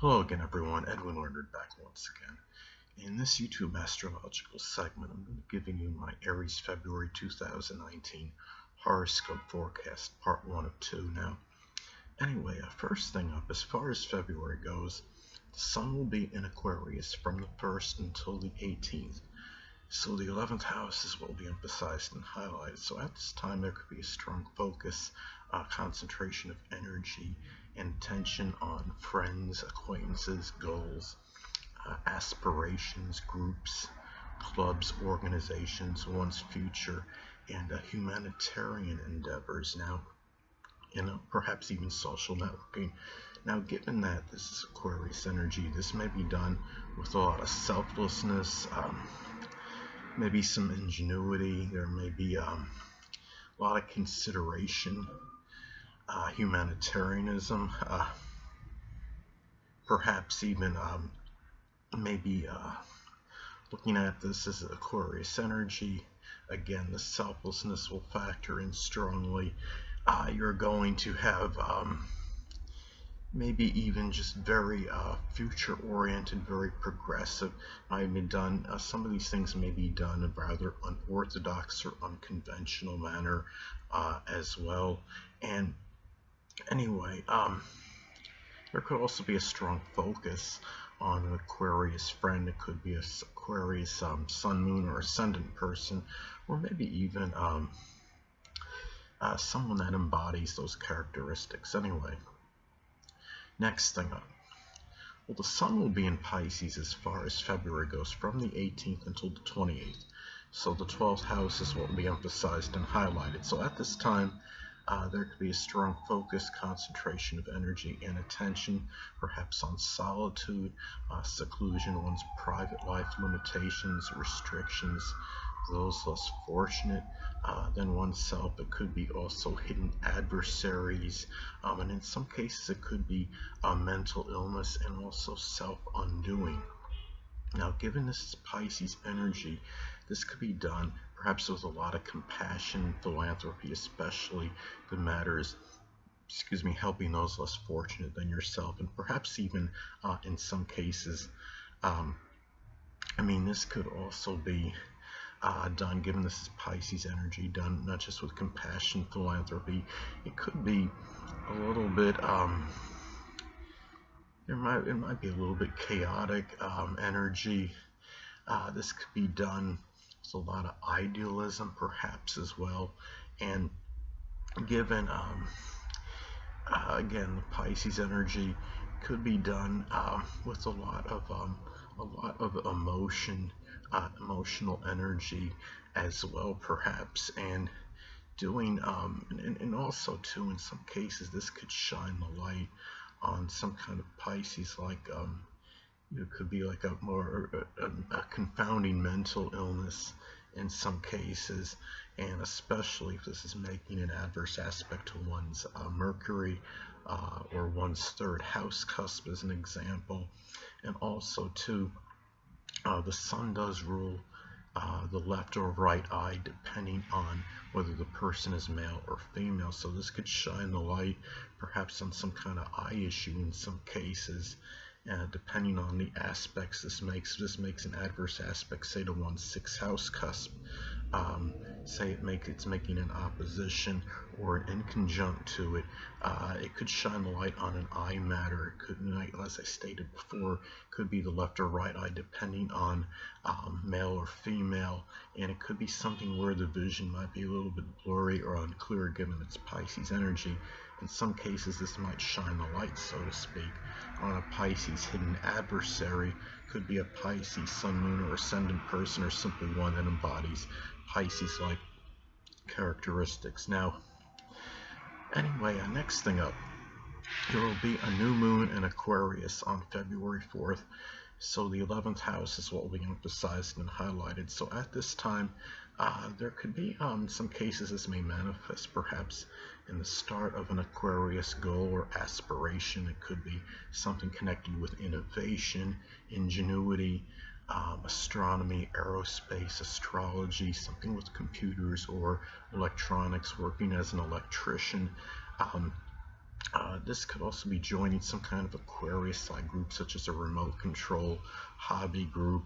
Hello again everyone, Edwin Learnard back once again. In this YouTube astrological segment, I'm going to be giving you my Aries February 2019 horoscope forecast, part 1 of 2 now. Anyway, first thing up, as far as February goes, the Sun will be in Aquarius from the 1st until the 18th. So the 11th house is what will be emphasized and highlighted. So at this time there could be a strong focus, concentration of energy and attention on friends, acquaintances, goals, aspirations, groups, clubs, organizations, one's future, and humanitarian endeavors. Now, perhaps even social networking. Now, given that this is Aquarius energy, this may be done with a lot of selflessness, maybe some ingenuity. There may be a lot of consideration, humanitarianism, perhaps even maybe looking at this as Aquarius energy. Again, the selflessness will factor in strongly. You're going to have maybe even just very future-oriented, very progressive. Might be done. Some of these things may be done in a rather unorthodox or unconventional manner as well. And anyway, there could also be a strong focus on an Aquarius friend. It could be a Aquarius Sun, Moon, or Ascendant person, or maybe even someone that embodies those characteristics. Anyway. Next thing up, well, the Sun will be in Pisces as far as February goes, from the 18th until the 28th. So the 12th house is what will be emphasized and highlighted. So at this time, there could be a strong focus, concentration of energy and attention, perhaps on solitude, seclusion, one's private life limitations, restrictions, those less fortunate than oneself. It could be also hidden adversaries, and in some cases it could be mental illness and also self-undoing. Now, given this is Pisces energy, this could be done perhaps with a lot of compassion, philanthropy, especially the matters, helping those less fortunate than yourself, and perhaps even in some cases, this could also be done, given this is Pisces energy, done not just with compassion, philanthropy. It could be a little bit, it might be a little bit chaotic energy. This could be done with a lot of idealism, perhaps, as well. And given, again, the Pisces energy could be done with a lot of emotion, emotional energy as well, perhaps, and doing and also too, in some cases this could shine the light on some kind of Pisces, like it could be like a confounding mental illness in some cases, and especially if this is making an adverse aspect to one's Mercury or one's 3rd house cusp, as an example. And also too, the Sun does rule the left or right eye, depending on whether the person is male or female. So this could shine the light perhaps on some kind of eye issue in some cases, depending on the aspects this makes. This makes an adverse aspect, say, to one's 6th house cusp. Say it's making an opposition or an inconjunct to it. It could shine the light on an eye matter. It could, as I stated before, could be the left or right eye, depending on male or female, and it could be something where the vision might be a little bit blurry or unclear, given its Pisces energy. In some cases, this might shine the light, so to speak, on a Pisces hidden adversary. Could be a Pisces Sun, Moon, or Ascendant person, or simply one that embodies Pisces-like characteristics. Now, anyway, next thing up, there will be a new moon in Aquarius on February 4th. So the 11th house is what will be emphasized and highlighted. So at this time, there could be some cases this may manifest perhaps in the start of an Aquarius goal or aspiration. It could be something connected with innovation, ingenuity, astronomy, aerospace, astrology, something with computers or electronics, working as an electrician. This could also be joining some kind of Aquarius-like group, such as a remote control hobby group,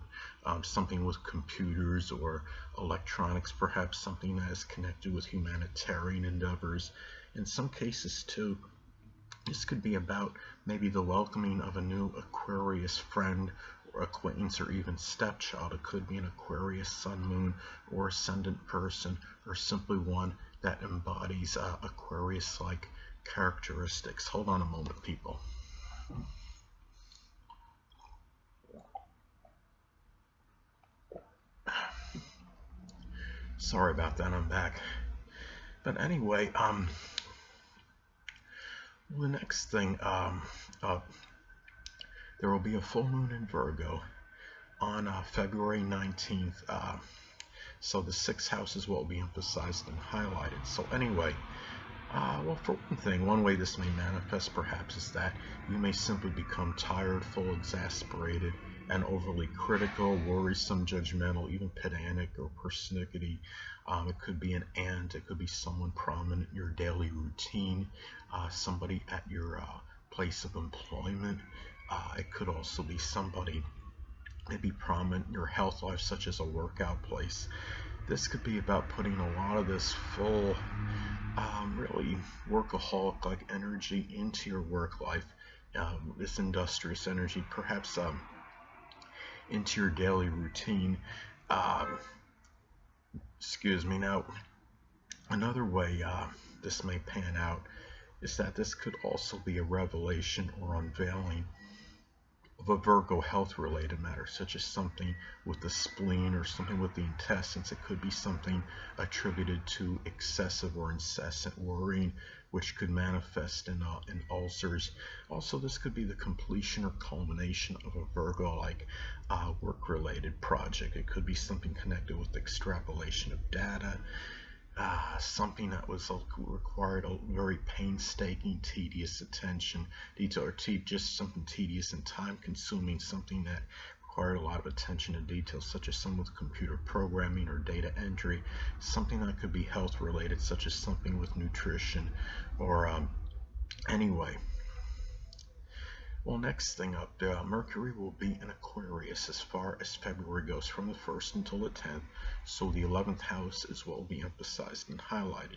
something with computers or electronics, perhaps something that is connected with humanitarian endeavors. In some cases, too, this could be about maybe the welcoming of a new Aquarius friend or acquaintance or even stepchild. It could be an Aquarius sun, moon, or ascendant person, or simply one that embodies Aquarius-like characteristics. Hold on a moment, people. Sorry about that, I'm back. But anyway, the next thing, there will be a full moon in Virgo on February 19th. So the sixth house is what will be emphasized and highlighted. So anyway, well, for one thing, one way this may manifest perhaps is that you may simply become tired, full, exasperated, and overly critical, worrisome, judgmental, even pedantic or persnickety. It could be an aunt, it could be someone prominent in your daily routine, somebody at your place of employment. It could also be somebody maybe prominent in your health life, such as a workout place. This could be about putting a lot of this full, really workaholic-like energy into your work life, this industrious energy, perhaps into your daily routine. Excuse me. Now, another way this may pan out is that this could also be a revelation or unveiling of a Virgo health related matter, such as something with the spleen or something with the intestines. It could be something attributed to excessive or incessant worrying, which could manifest in ulcers. Also, this could be the completion or culmination of a Virgo-like work related project. It could be something connected with extrapolation of data, something that was required a very painstaking, tedious attention, detail, or just something tedious and time-consuming, something that required a lot of attention to detail, such as some with computer programming or data entry, something that could be health-related, such as something with nutrition, or anyway. Well, next thing up, Mercury will be in Aquarius as far as February goes, from the 1st until the 10th, so the 11th house is what will be emphasized and highlighted.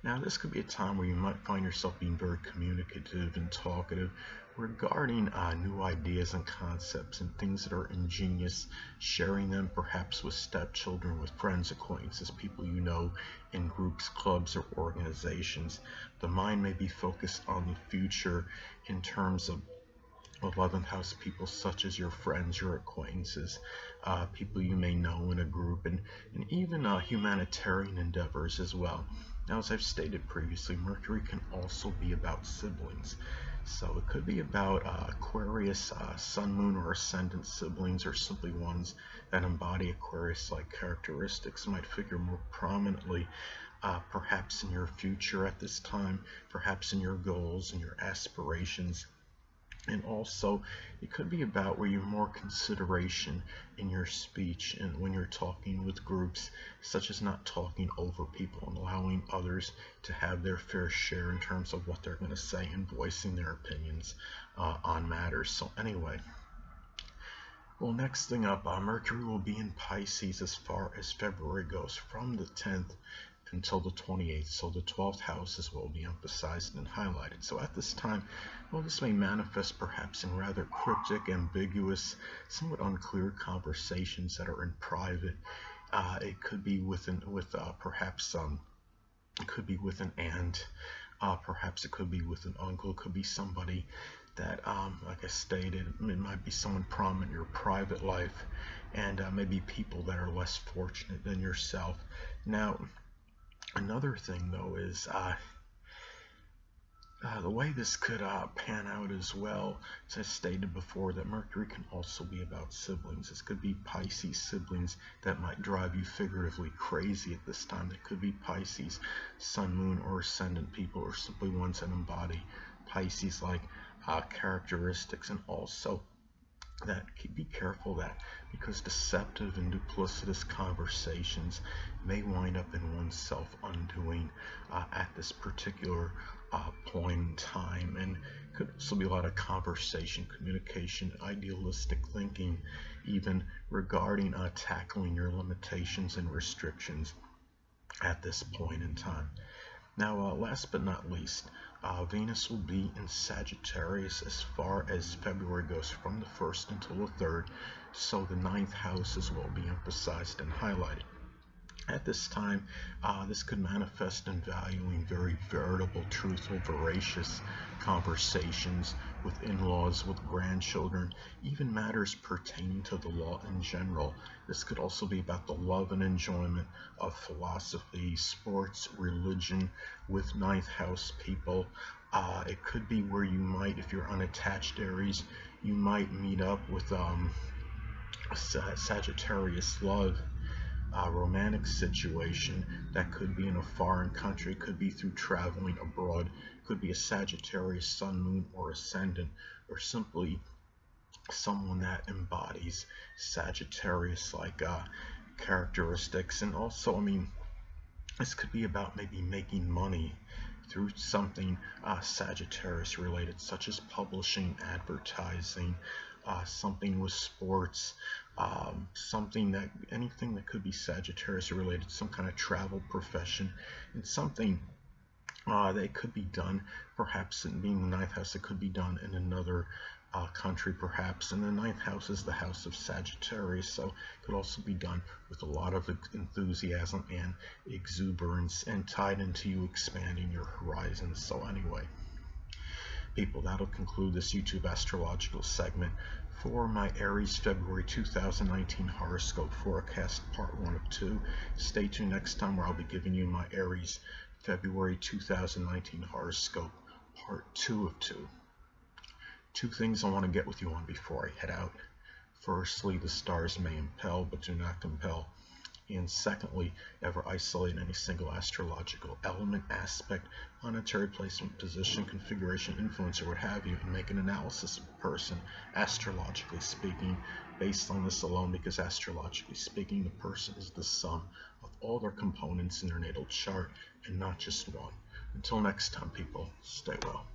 Now, this could be a time where you might find yourself being very communicative and talkative regarding new ideas and concepts and things that are ingenious, sharing them perhaps with stepchildren, with friends, acquaintances, people you know in groups, clubs, or organizations. The mind may be focused on the future in terms of 11th house people, such as your friends, your acquaintances, people you may know in a group, and even humanitarian endeavors as well. Now, as I've stated previously, Mercury can also be about siblings. So it could be about Aquarius, Sun, Moon, or Ascendant siblings, or simply ones that embody Aquarius-like characteristics, might figure more prominently perhaps in your future at this time, perhaps in your goals and your aspirations. And also, it could be about where you're more consideration in your speech and when you're talking with groups, such as not talking over people and allowing others to have their fair share in terms of what they're going to say and voicing their opinions on matters. So anyway, well, next thing up, Mercury will be in Pisces as far as February goes, from the 10th until the 28th, so the 12th house is what will be emphasized and highlighted. So at this time, well, this may manifest perhaps in rather cryptic, ambiguous, somewhat unclear conversations that are in private. It could be perhaps it could be with an aunt, perhaps it could be with an uncle, it could be somebody that, like I stated, it might be someone prominent in your private life, and maybe people that are less fortunate than yourself. Now, another thing, though, is the way this could pan out as well, as I stated before, that Mercury can also be about siblings. This could be Pisces siblings that might drive you figuratively crazy at this time. It could be Pisces, Sun, Moon, or Ascendant people, or simply ones that embody Pisces-like characteristics. And also, that be careful that, because deceptive and duplicitous conversations may wind up in oneself undoing at this particular point in time, and could also be a lot of conversation, communication, idealistic thinking, even regarding tackling your limitations and restrictions at this point in time. Now, last but not least, Venus will be in Sagittarius as far as February goes, from the 1st until the 3rd, so the 9th house is what will be emphasized and highlighted. At this time, this could manifest in valuing very veritable, truthful, veracious conversations with in-laws, with grandchildren, even matters pertaining to the law in general. This could also be about the love and enjoyment of philosophy, sports, religion with 9th house people. It could be where you might, if you're unattached Aries, you might meet up with Sagittarius love. Romantic situation that could be in a foreign country, could be through traveling abroad, could be a Sagittarius sun, moon, or ascendant, or simply someone that embodies Sagittarius like characteristics. And also, I mean, this could be about maybe making money through something Sagittarius related, such as publishing, advertising, something with sports, anything that could be Sagittarius related, some kind of travel profession, and something that could be done, perhaps in being the 9th house, it could be done in another country perhaps, and the 9th house is the house of Sagittarius, so it could also be done with a lot of enthusiasm and exuberance, and tied into you expanding your horizons. So anyway, people, that'll conclude this YouTube astrological segment for my Aries February 2019 horoscope forecast, part 1 of 2. Stay tuned next time, where I'll be giving you my Aries February 2019 horoscope, part 2 of 2. Two things I want to get with you on before I head out. Firstly, the stars may impel but do not compel. And secondly, ever isolate any single astrological element, aspect, planetary placement, position, configuration, influence, or what have you, and make an analysis of a person, astrologically speaking, based on this alone, because astrologically speaking, the person is the sum of all their components in their natal chart, and not just one. Until next time, people, stay well.